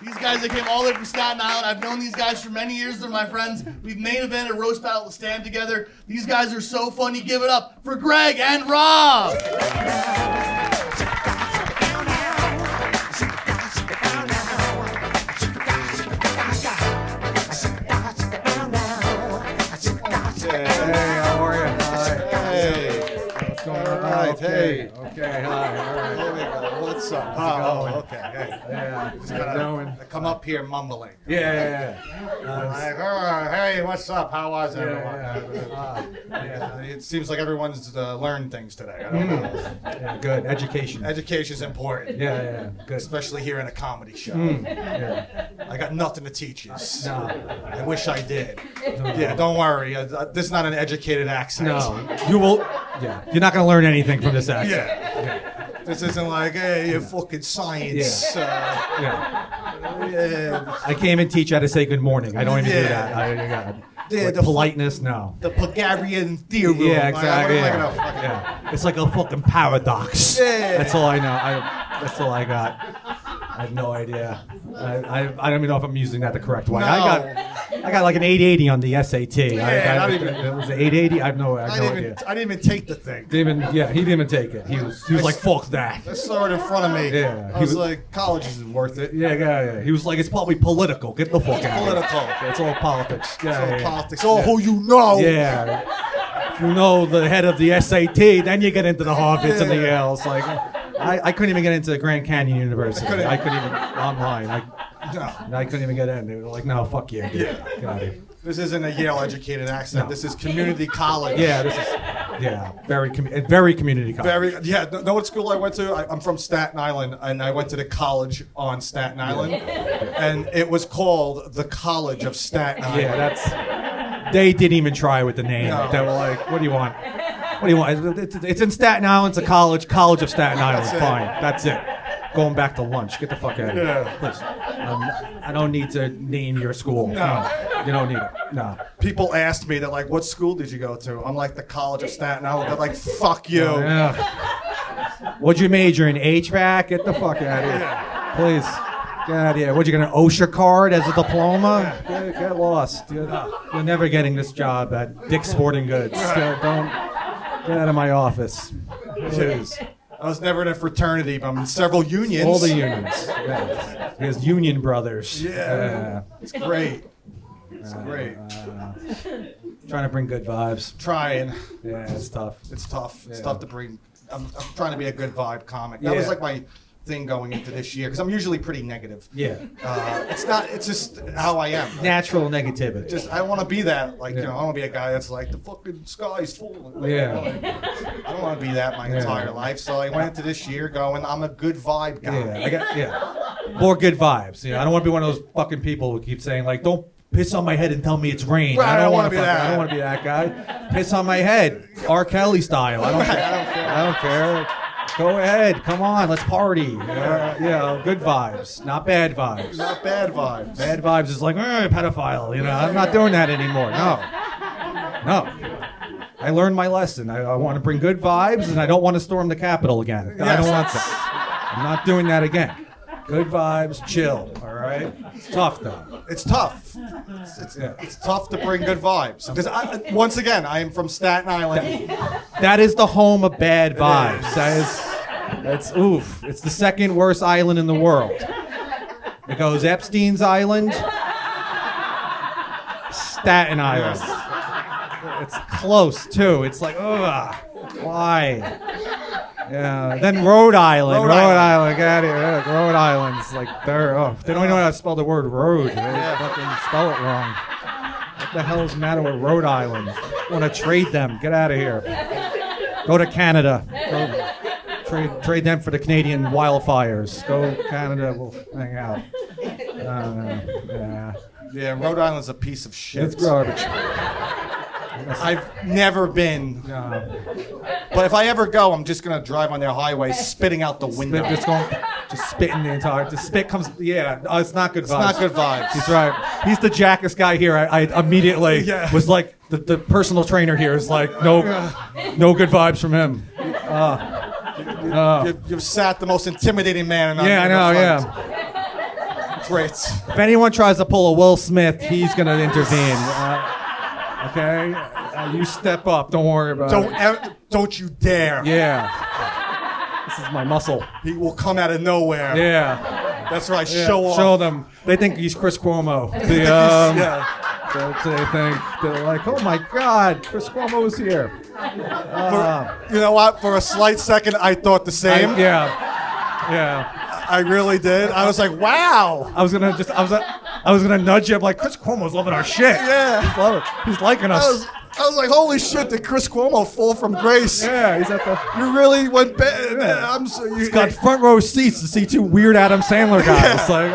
These guys that came all the way from Staten Island. I've known these guys for many years. They're my friends. We've main evented a roast battle to stand together. These guys are so funny. Give it up for Greg and Rob. Okay. Okay. Hi. All right. There we go. What's up? Okay. Hey. Yeah. Just gotta come up here mumbling. Yeah. Like, oh, hey, what's up? How was everyone? Yeah. It seems like everyone's learned things today. I don't know. Yeah. Good. Education. Education's important. Yeah. Good. Especially here in a comedy show. Yeah. I got nothing to teach you. No. I wish I did. Yeah, don't worry. This is not an educated accent. No. You will. Yeah. You're not gonna learn anything from this accent. Yeah. This isn't like, hey, you fucking science. Yeah. I can't even teach you how to say good morning. I don't even do that. The politeness, no. The Pythagorean theorem. Yeah, exactly. Like, what am I gonna fucking... It's like a fucking paradox. Yeah. That's all I know. That's all I got. I have no idea. I don't even know if I'm using that the correct way. No. I got like an 880 on the SAT. Yeah, not even. It was an 880. I have no idea. I didn't even take the thing. He didn't even take it. He was like, fuck that. I saw it in front of me. Yeah. I was like, college isn't worth it. Yeah. He was like, it's probably political. Get the fuck out. Political. It's all politics. It's all politics. All who you know. Yeah. If you know the head of the SAT, then you get into the Harvards and the Yales. Like, I couldn't even get into Grand Canyon University. I couldn't even online. I couldn't even get in. They were like, no, fuck you. Get out of here. This isn't a Yale-educated accent. No. This is community college. Yeah, this is very community college. Know what school I went to? I'm from Staten Island, and I went to the college on Staten Island, and it was called the College of Staten Island. Yeah, they didn't even try with the name. No. They were like, what do you want? What do you want? It's in Staten Island. It's a college of Staten Island. Fine, that's it. Going back to lunch. Get the fuck out of here. Please. I don't need to name your school. No. You don't need it. No. People asked me, they're like, what school did you go to? I'm like, the College of Staten Island. They're like, fuck you. What'd you major in? HVAC? Get the fuck out of here. Please. Get out of here. What, you got an OSHA card as a diploma? Get lost. You're never getting this job at Dick's Sporting Goods. Get out of my office. Please. I was never in a fraternity, but I'm in several unions. All the unions. Yeah. There's Union Brothers. Yeah. It's great. It's great. Trying to bring good vibes. Trying. Yeah, it's tough. It's tough. It's tough to bring. I'm trying to be a good vibe comic. That was like my thing going into this year, because I'm usually pretty negative. Yeah. It's just how I am. Natural negativity. Just, I want to be that. Like, I don't want to be a guy that's like, the fucking sky's full. Like, I don't want to be that my entire life. So I went into this year going, I'm a good vibe guy. More good vibes. I don't want to be one of those fucking people who keep saying, like, don't piss on my head and tell me it's rain. Right, I don't want to be that. I don't want to be that guy. Piss on my head. R. Kelly style. I don't care. Go ahead. Come on. Let's party. Good vibes. Not bad vibes. Not bad vibes. Bad vibes is like, pedophile. I'm not doing that anymore. No. I learned my lesson. I want to bring good vibes, and I don't want to storm the Capitol again. Yes, I don't want that. I'm not doing that again. Good vibes, chill. All right. It's tough though. It's tough. It's tough to bring good vibes. Because once again, I am from Staten Island. That is the home of bad vibes. That's oof. It's the second worst island in the world. It goes Epstein's Island, Staten Island. It's close too. It's like, ugh, why? Yeah. Then Rhode Island. Rhode Island. Get out of here. Rhode Island's like they don't even know how to spell the word road. They fucking spell it wrong. What the hell is the matter with Rhode Island? I want to trade them. Get out of here. Go to Canada. Trade them for the Canadian wildfires. Go Canada. We'll hang out. Yeah, Rhode Island's a piece of shit. It's garbage. I've never been. But if I ever go, I'm just going to drive on their highway spitting out the window. Just spitting the entire... The spit comes... Yeah, it's not good vibes. It's not good vibes. He's right. He's the jackest guy here. I immediately was like... The personal trainer here is like, no good vibes from him. You've sat the most intimidating man in I know, yeah. Great. If anyone tries to pull a Will Smith, he's gonna intervene. Okay, you step up. Don't worry about it. Don't you dare. Yeah. This is my muscle. He will come out of nowhere. Yeah. That's right. Yeah. Show off. Show them. They think he's Chris Cuomo. Yeah. They think they're like, oh my God, Chris Cuomo's here. You know what? For a slight second, I thought the same. Yeah. I really did. I was like, wow. I was gonna nudge you. I'm like, Chris Cuomo's loving our shit. Yeah. He's liking us. I was like, holy shit, did Chris Cuomo fall from grace? Yeah, he's at the. You really went bad. Yeah. He's got front row seats to see two weird Adam Sandler guys. Yeah. It's like,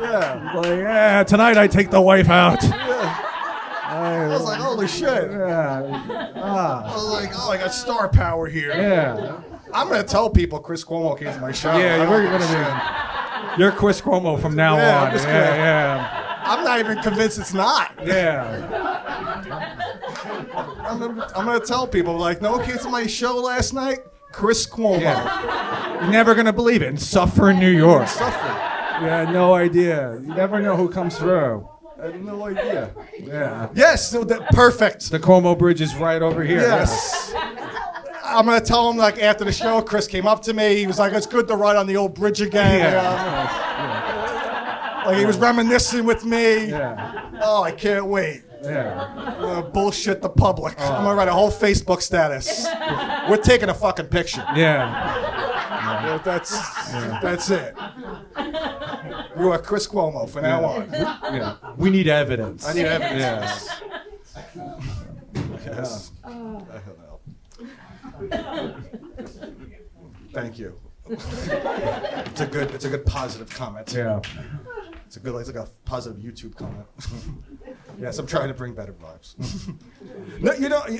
Yeah. Like, yeah, tonight I take the wife out. I was like, holy shit. Yeah. I was like, oh, I got star power here. Yeah. I'm going to tell people Chris Cuomo came to my show. Yeah, you're gonna be. You're Chris Cuomo from now on. I'm just Yeah. I'm not even convinced it's not. Yeah. I'm going to tell people, like, no one came to my show last night? Chris Cuomo. Yeah. You're never gonna believe it. In Suffering, New York. Suffering. You had no idea. You never know who comes through. I had no idea. Yeah. Yes, perfect. The Cuomo Bridge is right over here. Yes. I'm going to tell him, like, after the show, Chris came up to me. He was like, it's good to ride on the old bridge again. Yeah. Like, he was reminiscing with me. Yeah. Oh, I can't wait. Yeah. I'm going to bullshit the public. I'm going to write a whole Facebook status. We're taking a fucking picture. Yeah. That's it. You are Chris Cuomo from now on. Yeah. We need evidence. I need evidence. Yes. Thank you. It's a good positive comment. Yeah. It's like a positive YouTube comment. Yes, I'm trying to bring better vibes. No,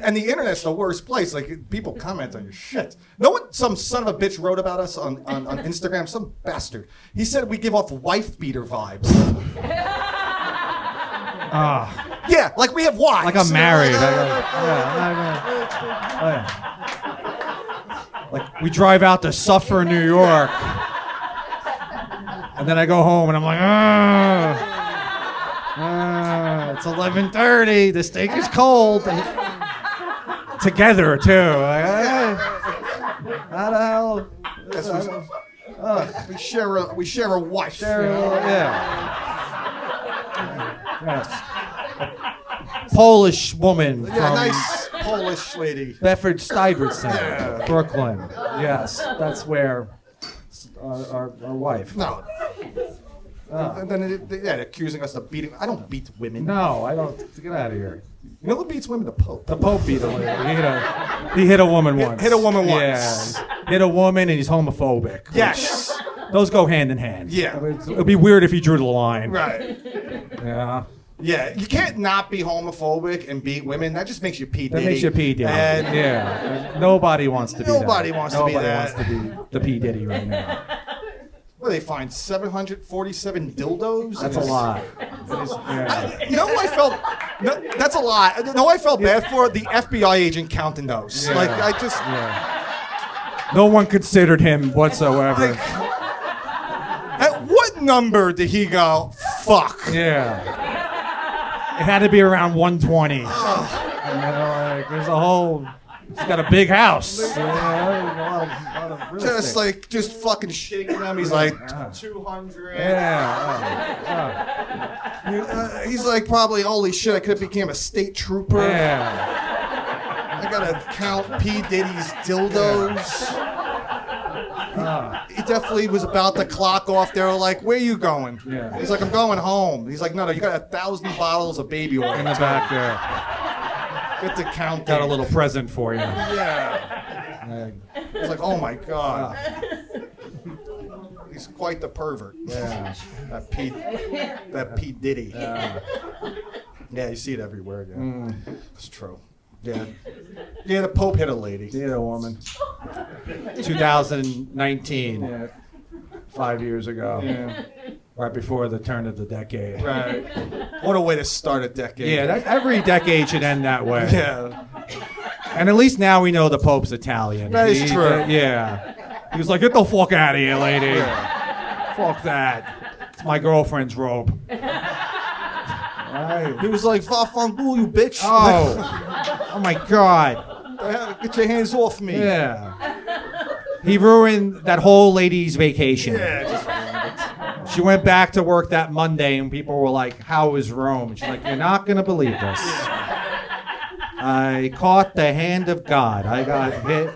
and the internet's the worst place. Like, people comment on your shit. Know what some son of a bitch wrote about us on Instagram? Some bastard. He said we give off wife beater vibes. Yeah, like we have wives. Like I'm married. Like we drive out to Suffer, New York. And then I go home and I'm like, it's 11:30. The steak is cold. Together too. Like, how the hell? Yes, we share a wife. Yes. Polish woman from nice Polish lady. Bedford Stuyvesant, Brooklyn. Yes, that's where our wife. No. And then they're accusing us of beating. I don't beat women. No, I don't. Get out of here. You know who beats women? The Pope. The Pope beat a lady. He hit a woman once. Hit a woman once. Yeah. Hit a woman and he's homophobic. Yes. Those go hand in hand. Yeah. It'd be weird if he drew the line. Right. Yeah. Yeah, you can't not be homophobic and beat women. That just makes you P. Diddy. That makes you P. Diddy. And nobody wants to be that. Nobody wants to be that. Nobody wants to be the P. Diddy right now. What do they find? 747 dildos? That's a lot. You know who I felt? No, that's a lot. You know who I felt bad for? The FBI agent counting those. Yeah. Like, I just... Yeah. No one considered him whatsoever. Like, at what number did he go, fuck? Yeah. It had to be around 120. And there's a whole... He's got a big house. Just fucking shaking them. He's like 200. He's like, probably, holy shit, I could have became a state trooper. Yeah. I gotta count P. Diddy's dildos. He definitely was about to clock off. They were like, where you going? Yeah. He's like, I'm going home. He's like, no, you got 1,000 bottles of baby oil. In the back there. Get to count. Got a little present for you. Yeah. He's like, oh my God. He's quite the pervert. Yeah. That P. Diddy. Yeah, you see it everywhere. Yeah. It's true. Yeah. Yeah, the Pope hit a lady. He hit a woman. 2019. Yeah. 5 years ago. Yeah. Right before the turn of the decade. Right. What a way to start a decade. Yeah, every decade should end that way. Yeah. And at least now we know the Pope's Italian. That is true. Yeah. He was like, get the fuck out of here, lady. Yeah. Fuck that. It's my girlfriend's robe. Right. He was like, "Fa fang boo, you bitch." Oh my God. Get your hands off me. Yeah. He ruined that whole lady's vacation. Yeah, just She went back to work that Monday, and people were like, "How was Rome?" And she's like, "You're not gonna believe this. I caught the hand of God. I got hit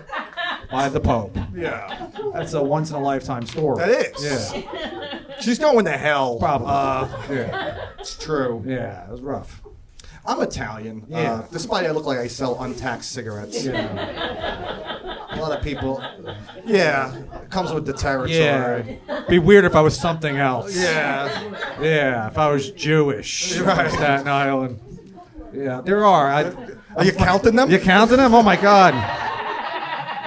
by the Pope." yeah. That's a once in a lifetime story. That is. Yeah. She's going to hell. Probably. Yeah. It's true. Yeah, it was rough. I'm Italian. Yeah. Despite I look like I sell untaxed cigarettes. Yeah. A lot of people. Yeah. It comes with the territory. Yeah. Be weird if I was something else. Yeah. Yeah, if I was Jewish from Right. Staten Island. Yeah, there are. Are you counting them? You counting them? Oh my God.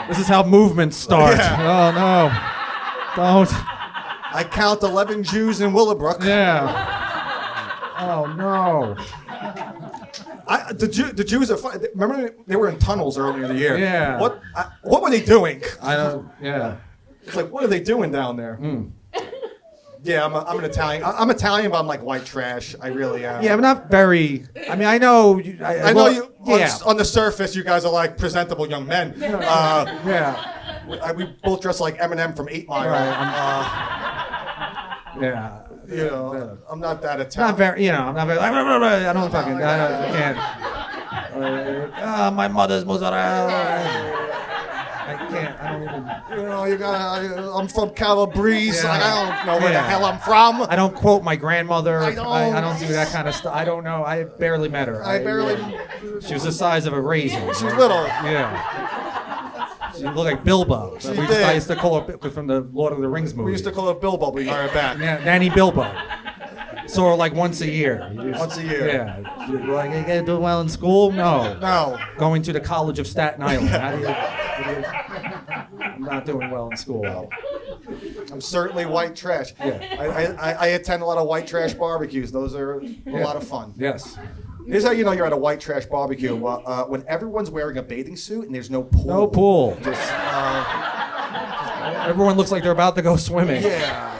This is how movements start. Yeah. Oh no. Don't. I count 11 Jews in Willowbrook. Yeah. Oh no. The Jews are fun. Remember they were in tunnels earlier in the year. Yeah. What were they doing? I don't. Yeah. It's like, what are they doing down there? Yeah, I'm an Italian. I'm Italian, but I'm like white trash. I really am. Yeah, but not very. I mean, I know. I know you. Yeah. On the surface, you guys are like presentable young men. Yeah. We both dress like Eminem from 8 Mile. Yeah. You know, I'm not that Italian. Not very. You know, I'm not very. I don't fucking. I can't. My mother's mozzarella. I can't. I don't even. You know, I'm from Calabrese. Yeah. I don't know where the Yeah. hell I'm from. I don't quote my grandmother. I don't. I don't do that kind of stuff. I don't know. I barely met her. She was the size of a raisin. She's little. Yeah. She looked like Bilbo. She I did. used to call her from the Lord of the Rings movie. We used to call her Bilbo, but we got her back. Nanny Bilbo. Saw her like once a year. Once a year. Yeah. You're like, you gonna do well in school? No. No. Going to the College of Staten Island. I'm not doing well in school. I'm certainly white trash. Yeah. I attend a lot of white trash barbecues. Those are a lot of fun. Yes. Here's how you know you're at a white trash barbecue. When everyone's wearing a bathing suit and there's no pool. No pool. Just, Everyone looks like they're about to go swimming. yeah.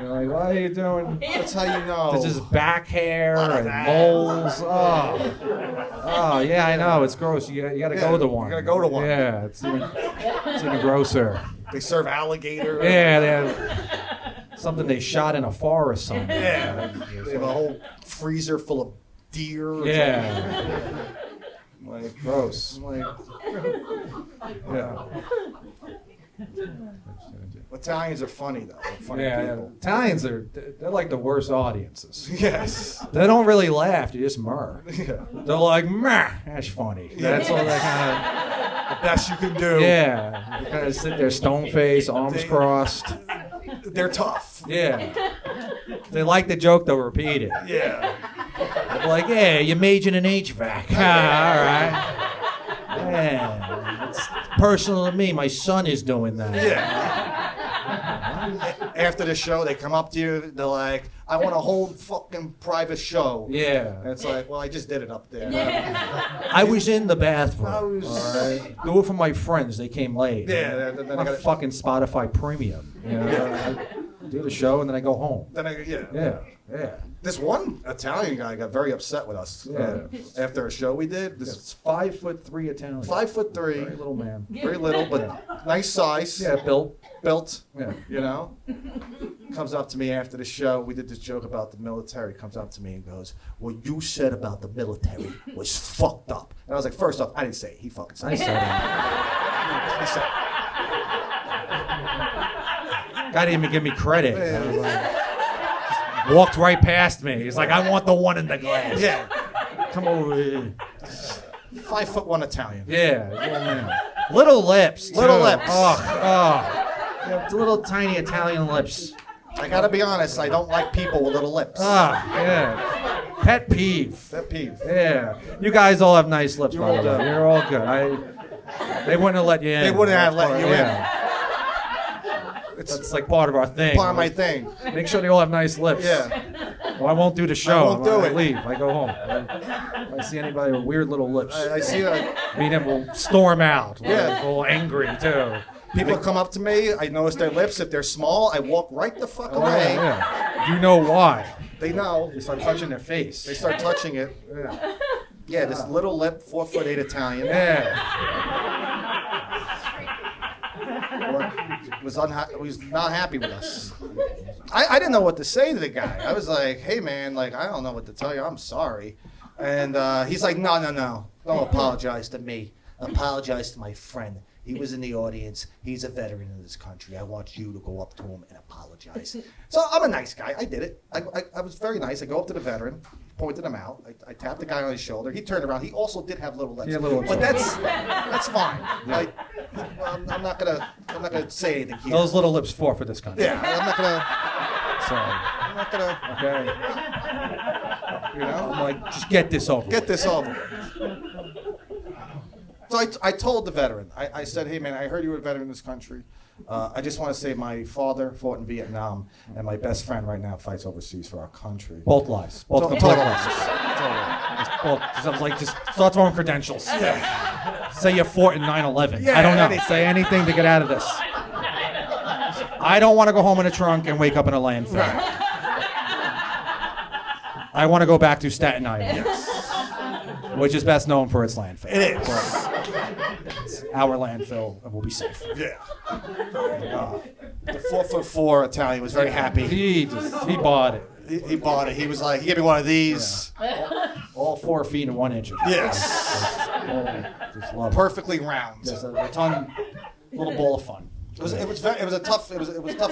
You're like, what are you doing? That's how you know. There's just back hair and moles. Oh, yeah, I know. It's gross. You gotta go to one. You gotta go to one. Yeah, it's even grosser. They serve alligator. Yeah, they have something they shot in a forest somewhere. Yeah. They have a whole freezer full of deer. Yeah. Like, Gross. I'm like, Yeah. Italians are funny though. They're funny Yeah. people. Italians they're like the worst audiences. Yes. They don't really laugh. They just murr. Yeah. They're like, meh, that's funny. That's all they kind The best you can do. of, yeah. They kind of sit there stone faced, arms crossed. They're tough. Yeah. They like the joke, they'll repeat it. Yeah. They're like, yeah, you majored in HVAC. All right. Yeah. It's personal to me. My son is doing that. Yeah. After the show, they come up to you. They're like, "I want a whole fucking private show." Yeah. And it's like, well, I just did it up there. I was in the bathroom. I was- All right. Do it for my friends. They came late. Yeah, then I I'm gotta- fucking Spotify Premium. You know? I do the show and then I go home. Then Yeah. Yeah. This one Italian guy got very upset with us after a show we did. This It's 5'3" Italian. 5'3", Very little man. very little, but nice size. Yeah, built. Built. Yeah. You know, comes up to me after the show. We did this joke about the military. Comes up to me and goes, "What you said about the military was fucked up." And I was like, first off, I didn't say it. He fucking said I it. said it. He said it. Guy didn't even give me credit. I was like, just walked right past me. He's like, I want the one in the glass. Yeah, Come over here. 5'1" Italian. Yeah, little man. Little lips. Too. Little lips. Oh. Yeah, little tiny Italian lips. I gotta be honest. I don't like people with little lips. Yeah. Pet peeve. That peeve. Yeah. You guys all have nice lips, by all the do. way. You're all good. They wouldn't have let you in. They wouldn't have let you in. Yeah. That's like part of our thing. Part of my thing. Make sure they all have nice lips. Yeah. Well, I won't do the show. won't do I it. leave. I go home. If I see anybody with weird little lips, I see that. me and him will storm out. Yeah. All angry too. People come up to me. I notice their lips. If they're small, I walk right the fuck away. Yeah. You know why? They know. They start touching their face. They start touching it. Yeah. Yeah, this little lip, 4'8" Italian. Yeah. Was not happy with us. I didn't know what to say to the guy. I was like, hey man, like I don't know what to tell you. I'm sorry. And he's like, no. Don't apologize to me. Apologize to my friend. He was in the audience. He's a veteran of this country. I want you to go up to him and apologize. So I'm a nice guy. I did it. I was very nice. I go up to the veteran, pointed him out. I tapped the guy on his shoulder. He turned around. He also did have little lips. Yeah, little lips. But that's fine. Yeah. I'm not gonna say anything here. Those little lips for this country. Yeah, I'm not gonna. Sorry. I'm not gonna. Okay. You know, I'm like, just get this over. Get this over with. So I told the veteran, I said, hey man, I heard you were a veteran in this country. I just want to say my father fought in Vietnam, and my best friend right now fights overseas for our country. Both lies. Both complete lies. Just start throwing credentials. Yeah. Say you fought in 9/11. Yeah, I don't know. anything. Say anything to get out of this. I don't want to go home in a trunk and wake up in a landfill. Right. I want to go back to Staten Island, which is best known for its landfill. It is. It's our landfill, and we'll be safe. Yeah. The 4'4" Italian was very happy. He bought it. He bought it. He was like, he gave me one of these. All 4 feet and 1 inch. Yes. Just love it. Perfectly round. Just a ton, little ball of fun. It was a tough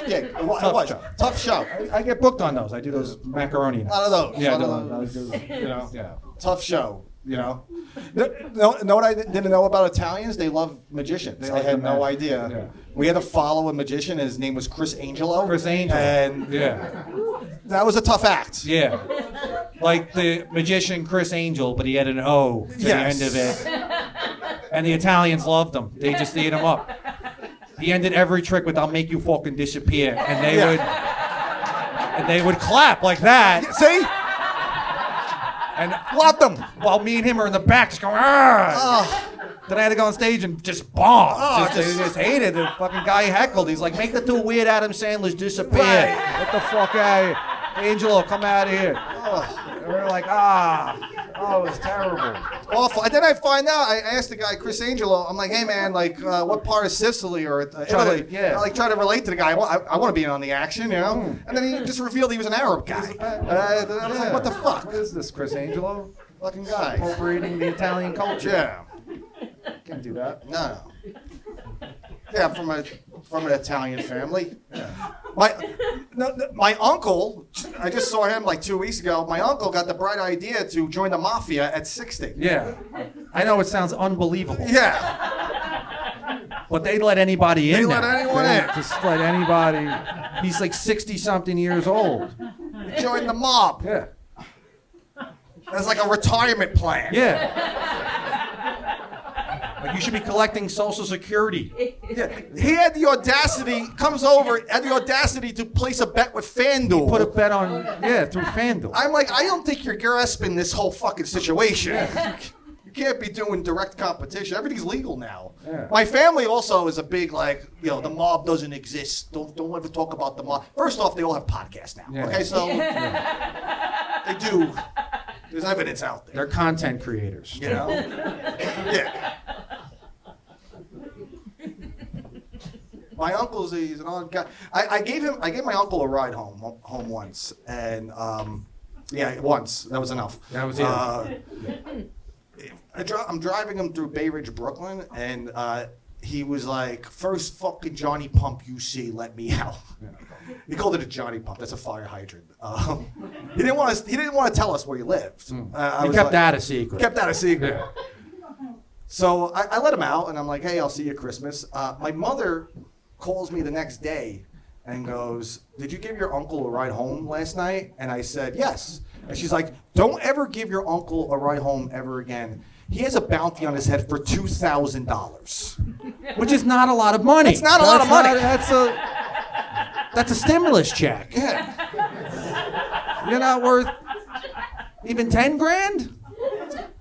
gig. It was show. Tough show. I get booked on those. I do those macaroni nights. None of those. Yeah, None of those. You know, yeah. Tough show. You know. Know what I didn't know about Italians? They love magicians. I had no idea. Yeah. We had to follow a magician. His name was Chris Angelo. Chris Angel. And Yeah. that was a tough act. Yeah. Like the magician Chris Angel, but he had an O to the end of it. And the Italians loved him. They just ate him up. He ended every trick with "I'll make you fucking disappear," and they would clap like that. See? And Loved them. while me and him are in the back just going, "Argh." Then I had to go on stage and just bomb. Oh, They just hated the fucking guy heckled. He's like, make the 2 weird Adam Sandlers disappear. Right. Get the fuck out of here. Angelo, come out of here. And we were like, oh, it was terrible. Awful. And then I find out, I asked the guy, Chris Angelo, I'm like, hey man, like, what part of Sicily or Italy? Yeah. I like try to relate to the guy. I want to be in on the action, you know? And then he just revealed he was an Arab guy. I was like, what the fuck? What is this, Chris Angelo? Fucking guy. Appropriating the Italian culture. Yeah. Can't do that. No. Yeah, I'm from an Italian family. My uncle, I just saw him like 2 weeks ago. My uncle got the bright idea to join the mafia at 60. Yeah. I know it sounds unbelievable. Yeah. But they let anybody in. They let now. anyone They in. Just let anybody. He's like 60-something years old. Join the mob. Yeah. That's like a retirement plan. Yeah. Like you should be collecting Social Security. Yeah. He had the audacity, had the audacity to place a bet with FanDuel. Put a bet on, through FanDuel. I'm like, I don't think you're grasping this whole fucking situation. You can't be doing direct competition. Everything's legal now. Yeah. My family also is a big, like, the mob doesn't exist. Don't ever talk about the mob. First off, they all have podcasts now. Yeah. Okay, so they do. There's evidence out there. They're content creators. You know? Yeah. My uncle's he's an odd guy. I gave my uncle a ride home once, and once that was enough. That was it. I'm driving him through Bay Ridge, Brooklyn, and he was like, "First fucking Johnny Pump you see, let me out." Yeah. He called it a Johnny Pump. That's a fire hydrant. He didn't want to tell us where he lived. He kept that a secret. Kept that a secret. Yeah. So I let him out, and I'm like, "Hey, I'll see you at Christmas." My mother calls me the next day and goes, "Did you give your uncle a ride home last night?" And I said, "Yes." And she's like, "Don't ever give your uncle a ride home ever again. He has a bounty on his head for $2,000. Which is not a lot of money. It's not a lot of money. That's a stimulus check. Yeah. You're not worth even 10 grand?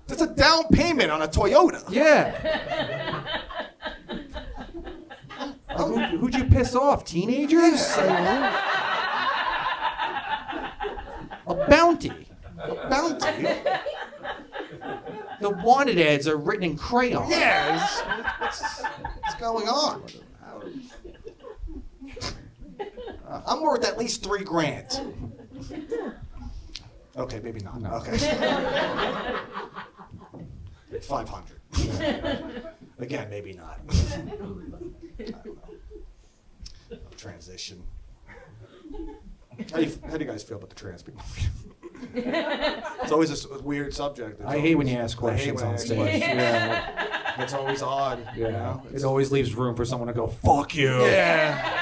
That's a down payment on a Toyota. Yeah. Who'd you piss off? Teenagers? A bounty. A bounty? The wanted ads are written in crayon. Yeah, what's going on? I'm worth at least $3,000. Okay, maybe not. No. Okay. 500. Again, maybe not. I don't know. Transition. How do you guys feel about the trans people? It's always a weird subject. I hate when you ask questions on stage. Yeah. It's always odd. Yeah. You know? It always leaves room for someone to go, fuck you. Yeah.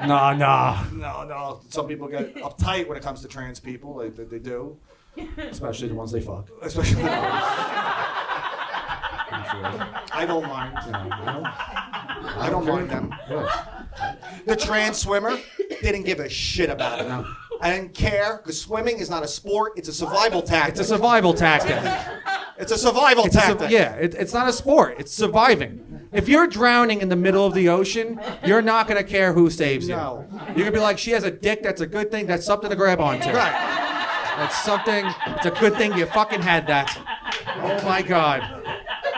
Nah. No. Some people get uptight when it comes to trans people. They do. Especially the ones they fuck. Especially the ones. I'm sure. I don't mind. I don't mind them. Yeah. The trans swimmer didn't give a shit about it. No. I didn't care because swimming is not a sport. It's a survival tactic. It's a survival tactic. It's a survival tactic. It's not a sport. It's surviving. If you're drowning in the middle of the ocean, you're not going to care who saves you. No. You're going to be like, she has a dick. That's a good thing. That's something to grab onto. Right. That's something. It's a good thing you fucking had that. Oh my God.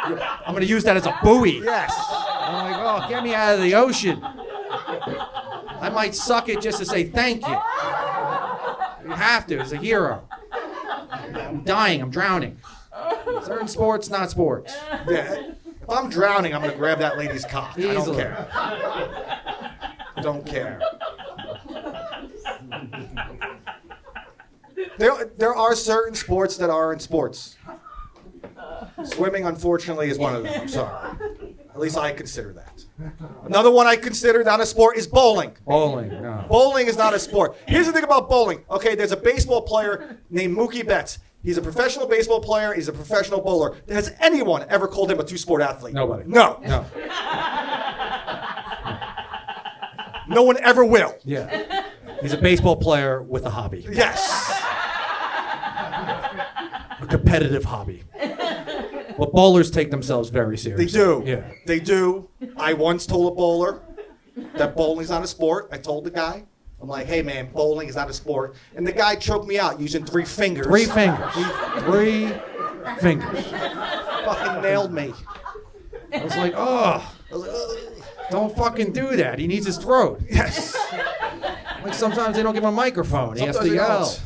I'm going to use that as a buoy. Yes. I'm like, oh, get me out of the ocean. I might suck it just to say thank you. You have to, as a hero. I'm dying, I'm drowning. Certain sports, not sports. Yeah. If I'm drowning, I'm going to grab that lady's cock. I don't Easily. care. Don't care. There are certain sports that aren't sports. Swimming, unfortunately, is one of them. I'm sorry. At least I consider that. Another one I consider not a sport is bowling. Bowling, no. Bowling is not a sport. Here's the thing about bowling. Okay, there's a baseball player named Mookie Betts. He's a professional baseball player. He's a professional bowler. Has anyone ever called him a two-sport athlete? Nobody. No. No one ever will. Yeah. He's a baseball player with a hobby. Yes. A competitive hobby. Well, bowlers take themselves very seriously. They do. Yeah. They do. I once told a bowler that bowling's not a sport. I told the guy. I'm like, hey, man, bowling is not a sport. And the guy choked me out using 3 fingers. 3 fingers. 3 fingers. Fucking nailed me. I was like, oh, I was like, ugh. don't fucking do that. He needs his throat. Yes. Like sometimes they don't give him a microphone. He has to Sometimes they yell. don't.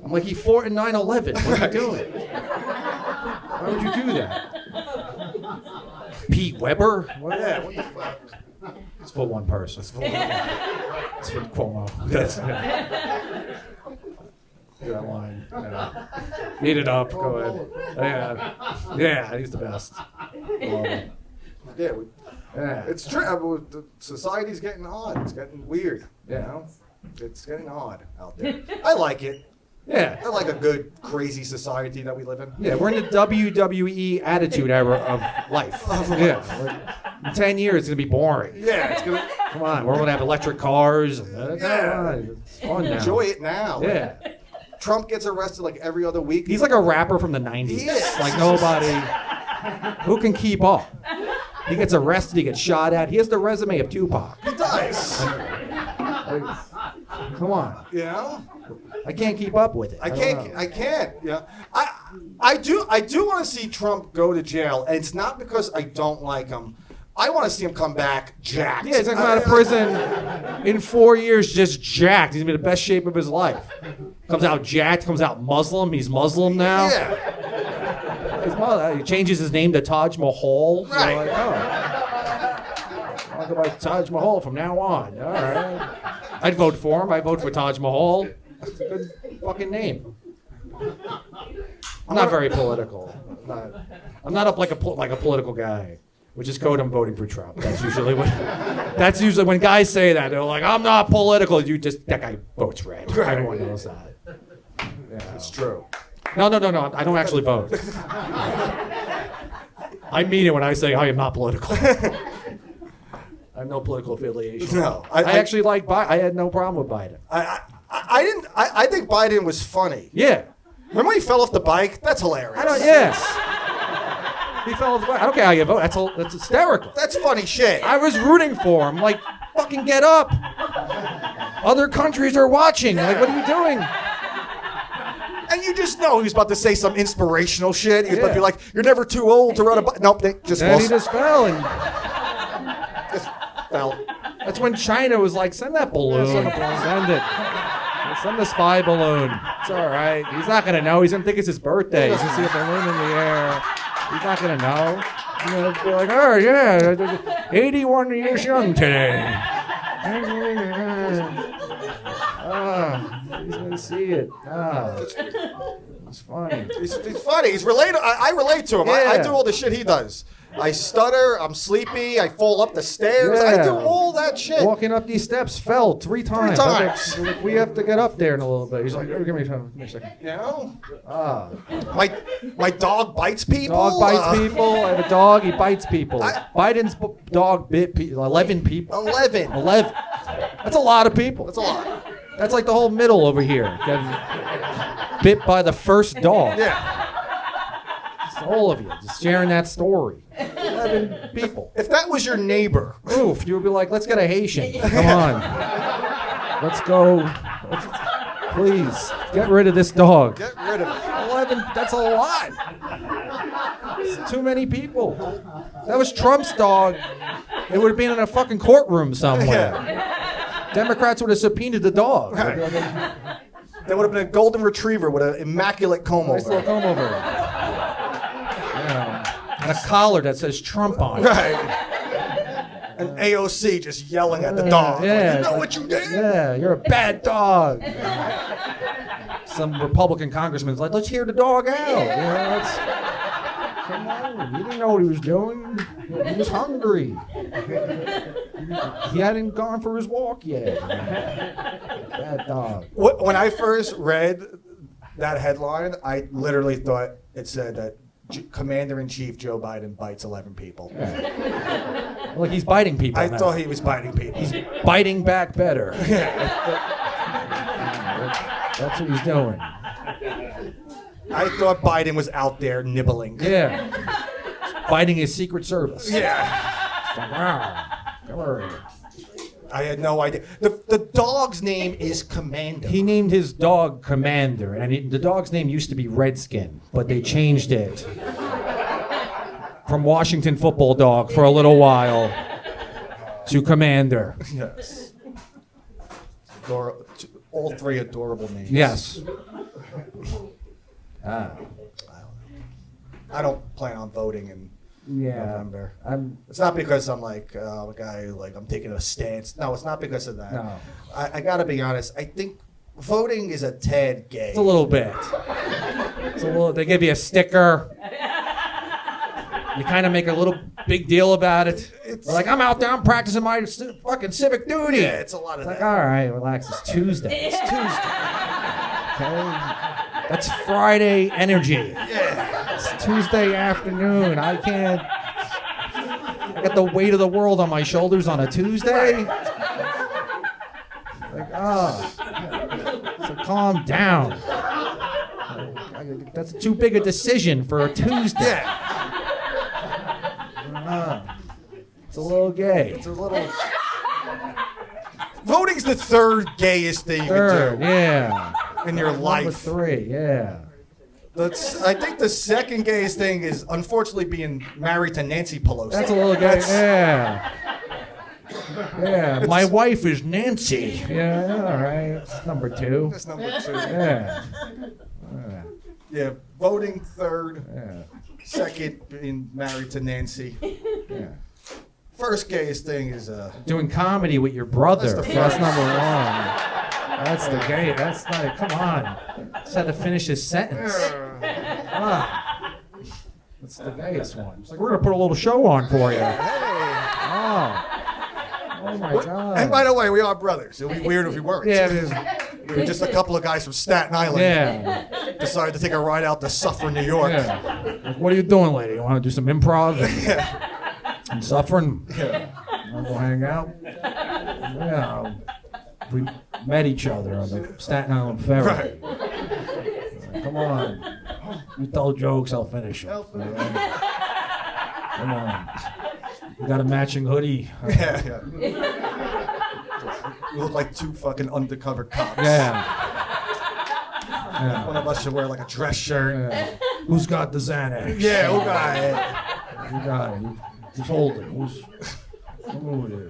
I'm like, he fought in 9/11. What are you doing? Why would you do that? Pete Weber? What? Yeah, what the fuck? It's for one person. It's for Cuomo. That's that line. Yeah. Eat it up. Go ahead. Yeah, he's the best. Yeah, Yeah. it's true. Society's getting odd. It's getting weird. Yeah. You know? It's getting odd out there. I like it. Yeah. I like a good, crazy society that we live in. Yeah, we're in the WWE attitude era of life. Yeah. In 10 years, it's going to be boring. Yeah, it's gonna Come on, we're going to have electric cars. Come Yeah. on, it's fun now. enjoy it now. Yeah. Trump gets arrested like every other week. He's like a rapper from the 90s. He is. Like nobody. Who can keep up? He gets arrested, he gets shot at. He has the resume of Tupac. He does. Like, come on. You know? I can't keep up with it. I don't can't. know. I can't. Yeah. I do want to see Trump go to jail, and it's not because I don't like him. I want to see him come back jacked. Yeah, he's like out of prison in 4 years, just jacked. He's in the best shape of his life. Comes out jacked, comes out Muslim. He's Muslim now. Yeah. He changes his name to Taj Mahal. Right. You're like, oh. I'll go by Taj Mahal from now on. All right. I'd vote for him. I'd vote for Taj Mahal. That's a good fucking name. I'm not very political. I'm not up like a political guy. Which is code I'm voting for Trump. That's usually when guys say that. They're like, I'm not political. That guy votes red. Right. Everyone knows that. Yeah. It's true. No. I don't actually vote. I mean it when I say I am not political. I have no political affiliation. No, I actually like Biden. I had no problem with Biden. I didn't. I think Biden was funny. Yeah. Remember when he fell off the bike? That's hilarious. Yes. He fell off the bike. I don't care how you vote. That's hysterical. That's funny shit. I was rooting for him. Like, fucking get up. Other countries are watching. Like, what are you doing? And you just know he was about to say some inspirational shit. He was about to be Yeah. like, "You're never too old to run a bike." Nope, they just And he lost. just fell. And Just fell. that's when China was like, send that balloon. Send it. Send the spy balloon. It's all right. He's not going to know. He's going to think it's his birthday. He's going to see a balloon in the air. He's not going to know. He's going to be like, oh, yeah, 81 years young today. He's going to see it. It's funny. He's funny. He's relatable. I relate to him. I Yeah. do all the shit he does. I stutter. I'm sleepy. I fall up the stairs. I do all that shit. Walking up these steps, fell 3 times. times. We have to get up there in a little bit. He's like, oh, give me a second. You know, Ah. my dog bites people. Dog bites people. I have a dog. He bites people. Biden's dog bit 11 people. 11. 11. That's a lot of people. That's a lot. That's like the whole middle over here. Getting bit by the first dog. Yeah. Just all of you just sharing that story. 11 people. If that was your neighbor, Oof, you would be like, let's get a Haitian. Come on. Let's go. Please, get rid of this dog. get rid of it. 11, that's a lot. It's too many people. That was Trump's dog. It would have been in a fucking courtroom somewhere. Democrats would have subpoenaed the dog. There would have been a golden retriever with an immaculate comb Nice over. little comb over. Yeah. And a collar that says Trump on it. Right. And AOC just yelling at the dog. Yeah. Like, you know what you did? Yeah, you're a bad dog. Some Republican congressman's like, let's hear the dog out. Come on, you didn't know what he was doing. He was hungry. He hadn't gone for his walk yet. Bad dog. When I first read that headline, I literally thought it said that Commander-in-Chief Joe Biden bites 11 people. Like he's biting people I now. thought he was biting people. He's biting back better. Yeah, That's what he's doing. I thought Biden was out there nibbling. Yeah. Biting his Secret Service. Yeah. It's like, wow. Come over here. I had no idea. The dog's name is Commander. He named his dog Commander, and the dog's name used to be Redskin, but they changed it from Washington Football Dog for a little while to Commander. Yes. All 3 adorable names. Yes. I don't plan on voting in November. I'm. It's not because I'm like a guy who, like, I'm taking a stance. No, it's not because of that. No. I gotta be honest. I think voting is a tad gay. It's a little bit. It's a little. They give you a sticker. You kind of make a little big deal about it. They're like, I'm out there, I'm practicing my fucking civic duty. Yeah, it's a lot of It's like, that. all right, relax. It's Tuesday. It's Tuesday. Okay. That's Friday energy. Yeah. It's Tuesday afternoon. I can't. I got the weight of the world on my shoulders on a Tuesday. Like, so calm down. That's too big a decision for a Tuesday. Yeah. It's a little gay. It's a little. Voting's the 3rd gayest thing you Third, can yeah. do in your Number life. 3, yeah. I think the 2nd gayest thing is unfortunately being married to Nancy Pelosi. That's a little gay. Yeah. Yeah. My wife is Nancy. Yeah, all right. That's number 2. That's number 2. Yeah. Yeah, voting 3rd. Yeah. 2nd, being married to Nancy. Yeah. 1st gayest thing is Doing comedy with your brother. That's the That's first. number 1. That's the gay. That's not. Come on. Just had to finish his sentence. That's the gayest one. It's like, we're going to put a little show on for you. Oh my God. And by the way, we are brothers. It would be weird if we weren't. Yeah, it is. We were just a couple of guys from Staten Island. Yeah. Decided to take a ride out to Suffern, New York. Yeah. Like, what are you doing, lady? You want to do some improv and suffering? Yeah. Want to go hang out? Yeah. We met each other on the Staten Island Ferry. Right. Come on. You tell jokes, I'll finish them. Come on. You got a matching hoodie. Yeah. We look like two fucking undercover cops. Yeah. One of us should wear like a dress shirt. Yeah. Who's got the Xanax? Yeah, who got it? Who got it? Who's holding? Who's over there?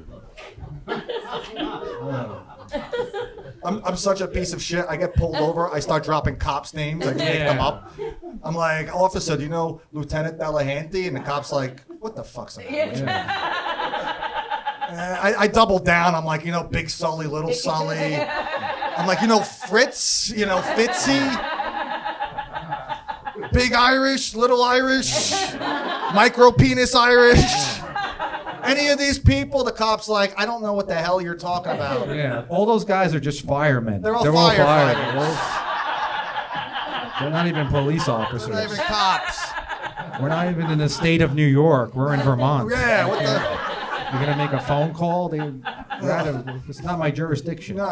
I'm such a piece of shit. I get pulled over. I start dropping cops' names. I make them up. I'm like, officer, do you know Lieutenant Delahanty? And the cop's like, what the fuck's that? I double down. I'm like, Big Sully, Little Sully. I'm like, Fritz, Fitzy. Big Irish, Little Irish, micro penis Irish. Any of these people, the cop's like, I don't know what the hell you're talking about. Yeah, all those guys are just firemen. They're all firefighters. They're not even police officers. They're not even cops. We're not even in the state of New York. We're in Vermont. Yeah, what the? You're gonna make a phone call? It's not my jurisdiction. No.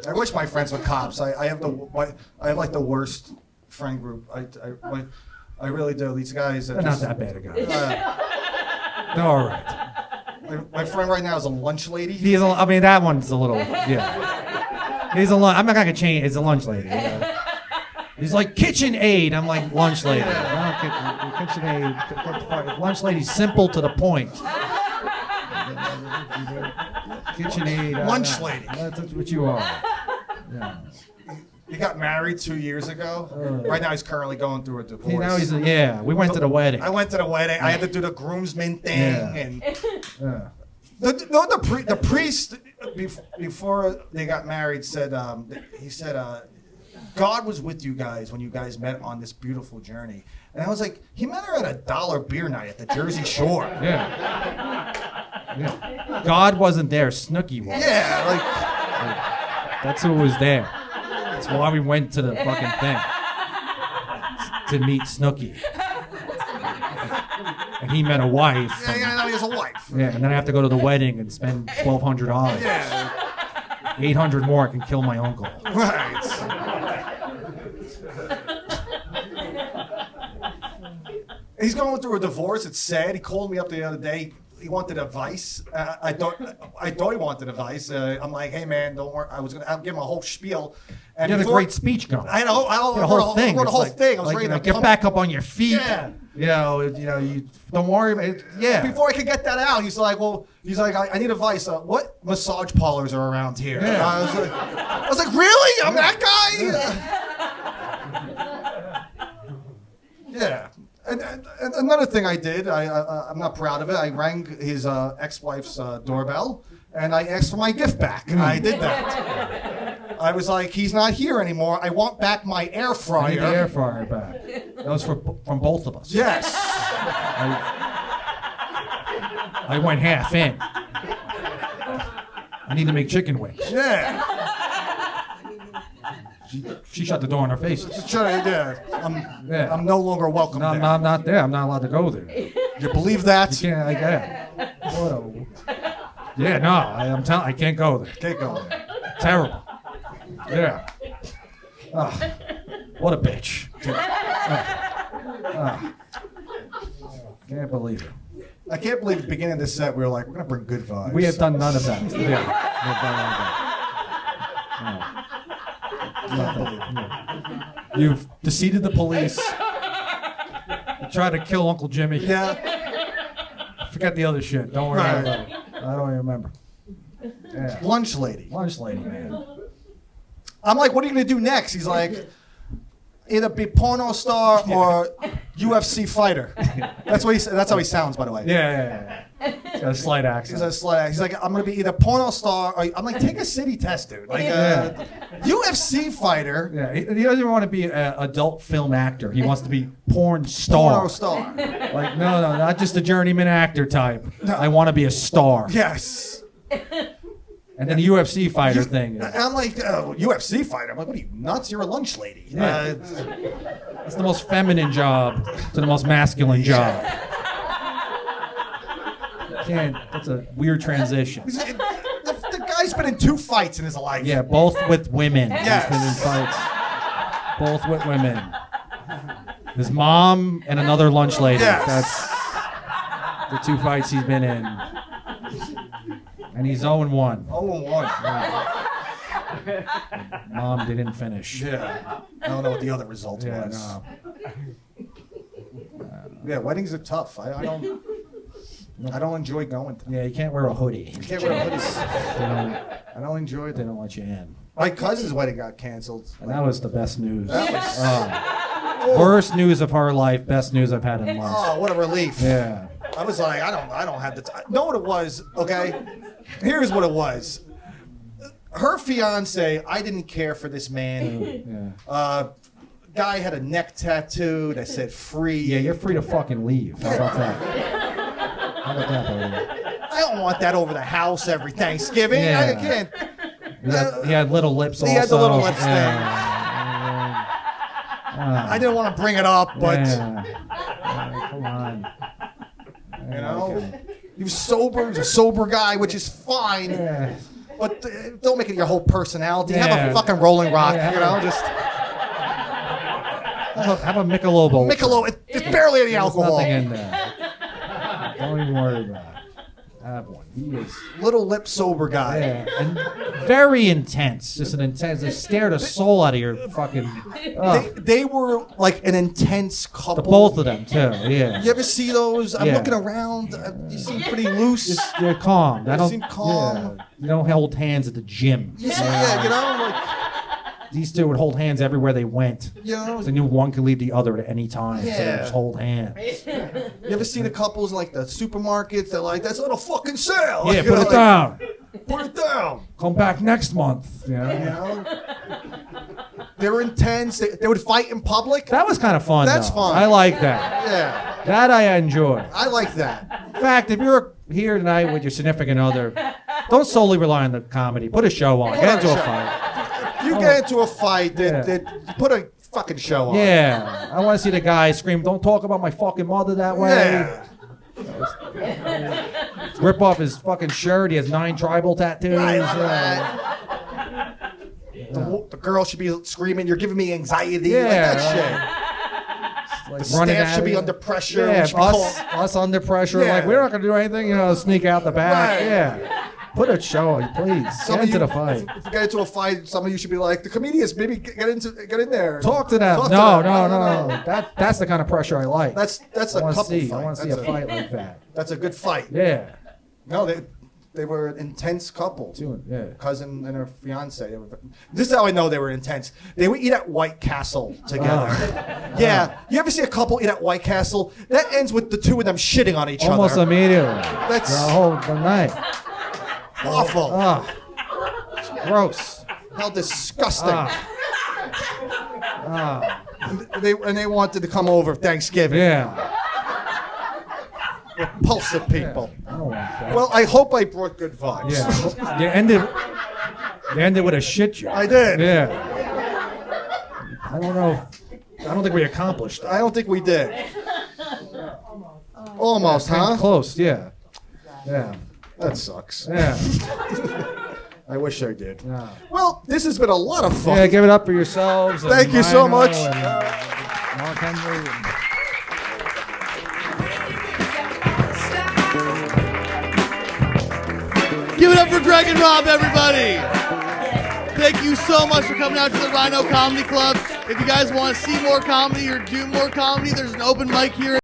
I wish my friends were cops. I have like the worst friend group. I really do. These guys are They're not that bad a guy. They're all right. My friend right now is a lunch lady. That one's a little, yeah. I'm not gonna change. It's a lunch lady. He's like kitchen aid. I'm like lunch lady. Kitchen aid. Lunch lady's simple to the point. Kitchen aid. Lunch lady. That's what you are. Yeah. He got married 2 years ago. Right now he's currently going through a divorce. We went to the wedding. I went to the wedding. I had to do the groomsman thing. Yeah. And the priest, before they got married, said, God was with you guys when you guys met on this beautiful journey. And I was like, he met her at $1 beer night at the Jersey Shore. Yeah. God wasn't there. Snooki was. Yeah, That's who was there. That's why we went to the fucking thing. To meet Snooki. And he met a wife. Yeah, he has a wife. Yeah, and then I have to go to the wedding and spend $1,200. Yeah. $800 more, I can kill my uncle. Right. He's going through a divorce. It's sad. He called me up the other day. He wanted advice. I thought he wanted advice. I'm like, hey man, don't worry. I'll give him a whole spiel. And You had a great speech going. I know. I The whole thing. wrote a whole It's thing. I was ready to get back up on your feet. Yeah. You don't worry about it. Yeah. Before I could get that out, he's like, I need advice. What massage parlors are around here? Yeah. I was like, really? I'm that guy? Yeah. And another thing I did, I'm not proud of it. I rang his ex-wife's doorbell, and I asked for my gift back. I did that. I was like, he's not here anymore. I want back my air fryer. I need the air fryer back. That was from both of us. Yes. I went half in. I need to make chicken wings. Yeah. She shut the door in our faces. I'm no longer welcome No, there. I'm not there. I'm not allowed to go there. You believe that? You can't. I can't go there. Can't go there. Terrible. Yeah. What a bitch. Can't believe it. I can't believe at the beginning of this set we were like, we're gonna bring good vibes. We have done none of that. Yeah. We've done none of that. You've deceived the police. You tried to kill Uncle Jimmy. Yeah. Forget the other shit. Don't worry about it. I don't even remember. Yeah. Lunch lady, man. I'm like, what are you gonna do next? He's like, either be porno star or UFC fighter. That's what he said. That's how he sounds, by the way. Yeah. He's got a slight accent. He's like, I'm gonna be either porno star or I'm like, take a city test, dude. Like, UFC fighter. Yeah, he doesn't want to be an adult film actor. He wants to be porn star. Porno star. Like, no, not just a journeyman actor type. No. I want to be a star. Yes. And then the UFC fighter thing. I'm like, UFC fighter? I'm like, what are you, nuts? You're a lunch lady. Yeah. That's the most feminine job to the most masculine job. That's a weird transition. The guy's been in 2 fights in his life. Yeah, both with women. Yes. He's been in fights. Both with women. His mom and another lunch lady. Yes. That's the 2 fights he's been in. And he's 0-1. 0-1. Mom didn't finish. Yeah. I don't know what the other result Yeah, was. no. Yeah, weddings are tough. I don't enjoy going to them. Yeah, you can't wear a hoodie. You can't wear hoodies. I don't enjoy it. They don't let you in. My cousin's wedding got canceled. And that was the best news. That was- Worst news of her life, best news I've had in months. Oh, what a relief. Yeah. I was like, I don't have the time. Know what it was, okay? Here's what it was. Her fiance, I didn't care for this man. Yeah. Guy had a neck tattoo that said free. Yeah, you're free to fucking leave. How about that? How about that, buddy? I don't want that over the house every Thanksgiving. Yeah. I can't. He had little lips also. He had the little lips thing. I didn't want to bring it up, but Come on. you know, he was sober. He was a sober guy, which is fine. Yeah. But don't make it your whole personality. Have Yeah. a fucking Rolling Rock, Yeah. you know, just Have a Michelob Ultra. Michelob. It's barely any There's alcohol. nothing in there. Don't even worry about it. Have one. He is. Little lip sober guy. Yeah, and very intense. Just an intense. They scared the soul out of your fucking. They were like an intense couple. The both of them too. Yeah. You ever see those? I'm Yeah. looking around. You seem pretty loose. They're calm. They seem calm. Yeah. You don't hold hands at the gym. Yeah, you know, like, These two would hold hands everywhere they went. you know. 'Cause they knew one could leave the other at any time. So they Yeah. just hold hands. You ever see the couples in, like the supermarkets? They're like, "That's on a fucking sale." Yeah, You put know, it like, down. Put it down. Come back next month. You know. They were intense. They would fight in public. That was kind of fun. That's though. fun. I like that. Yeah, That I enjoy. I like that. In fact, if you're here tonight with your significant other, don't solely rely on the comedy. Put a show on. Get into a fight. You get into a fight, Yeah. put a fucking show on. Yeah. I want to see the guy scream, "Don't talk about my fucking mother that way." Yeah. Rip off his fucking shirt. He has 9 tribal tattoos. Right, Yeah. The girl should be screaming, "You're giving me anxiety." Yeah, Like that right. shit. Like The running staff at should be it. under pressure. Yeah, We should be us under pressure. Yeah. Like, we're not going to do anything, sneak out the back. Right. Yeah. Put a show on, please. Some Get of into you- the fight. If you get into a fight, some of you should be like, the comedians, maybe get in there. Talk to them. Talk to No. them. That's the kind of pressure I like. That's a I couple want to see. fight. I want to see a fight like that. That's a good fight. Yeah. No, they were an intense couple. Yeah. Cousin and her fiance. This is how I know they were intense. They would eat at White Castle together. Yeah. You ever see a couple eat at White Castle? That ends with the two of them shitting on each Almost other. immediately. That's the night. awful. Ah. Gross. How disgusting. Ah. They wanted to come over Thanksgiving. Yeah. Repulsive people. I don't want that. Well, I hope I brought good vibes. Yeah. You ended with a shit joke. I did. Yeah. I don't know. I don't think we accomplished that. I don't think we did. Almost, huh? Close, yeah. Yeah. That sucks. Yeah. I wish I did. Yeah. Well, this has been a lot of fun. Yeah, give it up for yourselves. and Thank you so Rhino much. and Mark Henry. Give it up for Greg and Rob, everybody. Thank you so much for coming out to the Rhino Comedy Club. If you guys want to see more comedy or do more comedy, there's an open mic here.